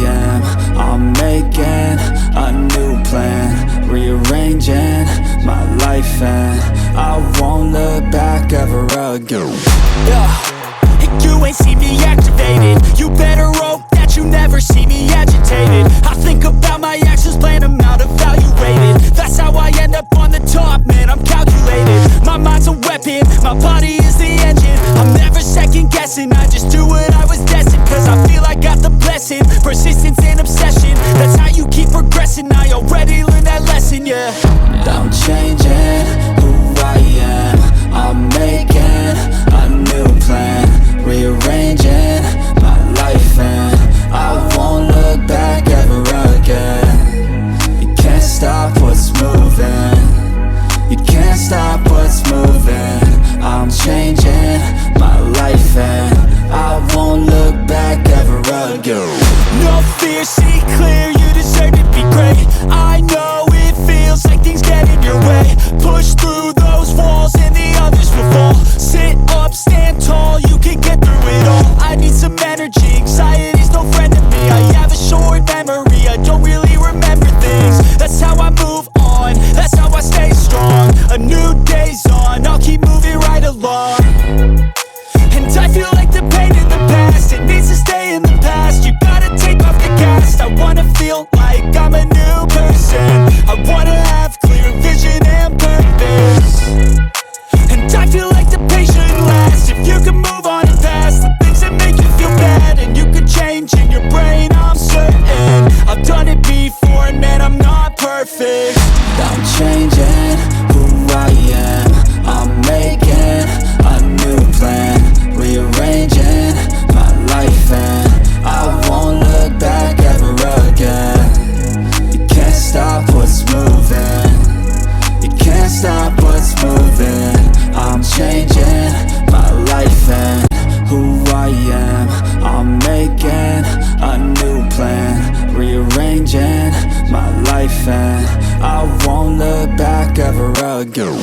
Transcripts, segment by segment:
am. I'm making a new plan, rearranging my life, and I won't look back ever again. You ain't see me activated. You better hope that you never see me agitated. I think about my actions, plan them out, evaluated. That's how I end up on the top, man, I'm calculated. My mind's a weapon, my body is the engine. I'm never second guessing, I just do what I was destined. Cause I feel I got the blessing, persistence and obsession. That's how you keep progressing, I already learned that lesson, yeah. I'm changing who I am. I'm making a new plan, rearranging my life, and I won't look back ever again. You can't stop what's moving. You can't stop what's moving. I'm changing my life, and I won't look back ever again. No fear, see clear, you deserve to be great. I know it feels like things get in your way. Push through those walls and the others will fall. Sit up, stand tall, you can get through it all. I need some energy, anxiety's no friend to me. I have a short memory, I don't really remember things. That's how I move on, that's how I stay strong. A new day's on, I'll keep moving right along. And I feel like the pain in the past, it needs to stay in the past. You gotta take off the cast. I wanna feel like I'm a new person. I wanna have clear vision and purpose. And I feel like the pain shouldn't last. If you can move on and past the things that make you feel bad, and you could change in your brain, I'm certain. I've done it before, and man, I'm not perfect. I'm changing who I am. I'm making a new plan, rearranging my life, and I won't look back ever again. You can't stop what's moving. You can't stop what's moving. I'm changing my life and who I am. I'm making a new plan, rearranging my life, and I won't look back ever again.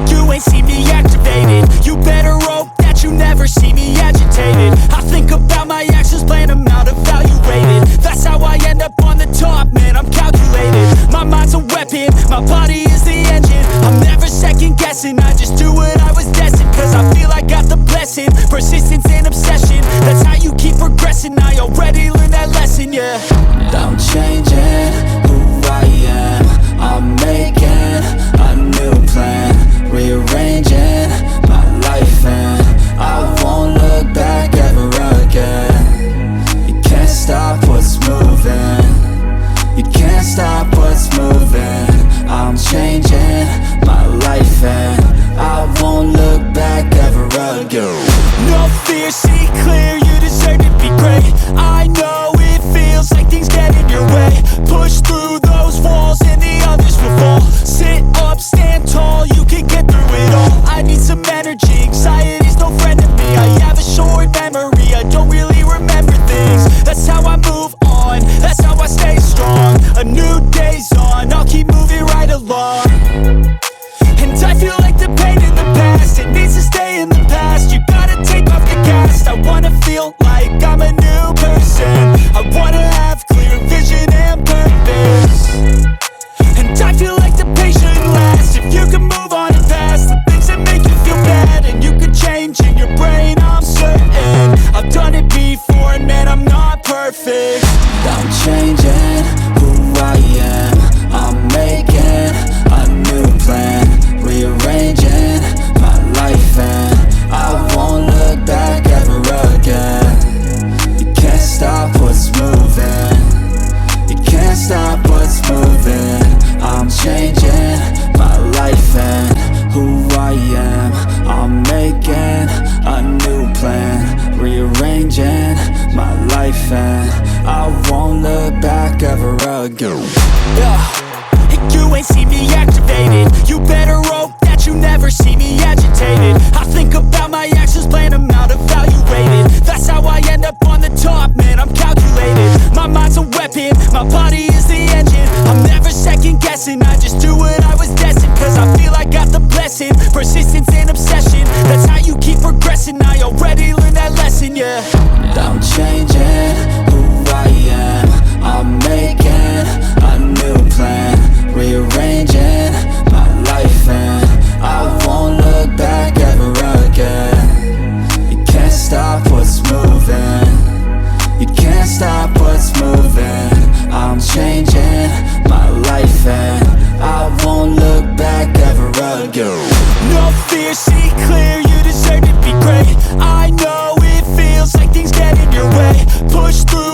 You ain't see me activated. You better hope that you never see me agitated. I think about my actions, plan them out, evaluated. That's how I end up on the top, man, I'm calculated. My mind's a weapon, my body is the engine. I'm never second guessing, I just do what I was destined. Cause I feel I got the blessing, persistence and obsession. That's how you keep progressing, I already learned that lesson, yeah. I'm changing who I am. I'm making a new plan, rearranging my life, and I won't look back ever again. You can't stop what's moving. You can't stop what's moving. I'm changing my life, and I won't look back ever again. No fear, see clear, you deserve to be great. I know it feels like things get in your way. Push through those walls and the others will fall. Sit up, stand tall, you can get through it all. I need some energy, anxiety's no friend to me. I have a short memory, I don't really remember things. That's how I move on, that's how I stay strong. A new day's on, I'll keep moving right along. And I feel like the pain in the past, it needs to stay in the past. You gotta take off the cast. I wanna feel like I'm a new person. I wanna have clear vision and purpose. And I feel like the pain shouldn't last. If you can move on and past the things that make you feel bad, and you could change in your brain, I'm certain. I've done it before, and man, I'm not perfect. I'm changing who I am. I'm making a new plan, rearranging my life, and I won't look back ever again. You can't stop what's moving. You can't stop what's moving. I'm changing my life and who I am. I'm making a new plan, rearranging my life, and I won't look back ever again. You ain't see me activated. You better hope that you never see me agitated. I think about my actions, plan them out, evaluated. That's how I end up on the top, man, I'm calculated. My mind's a weapon, my body is the engine. I'm never second guessing, I just do what I was destined. Cause I feel I got the blessing, persistence and obsession. That's how you keep progressing, I already learned that lesson, yeah. I'm changing who and I'm changing my life, and I won't look back ever again. No fear, see clear, you deserve to be great. I know it feels like things get in your way. Push through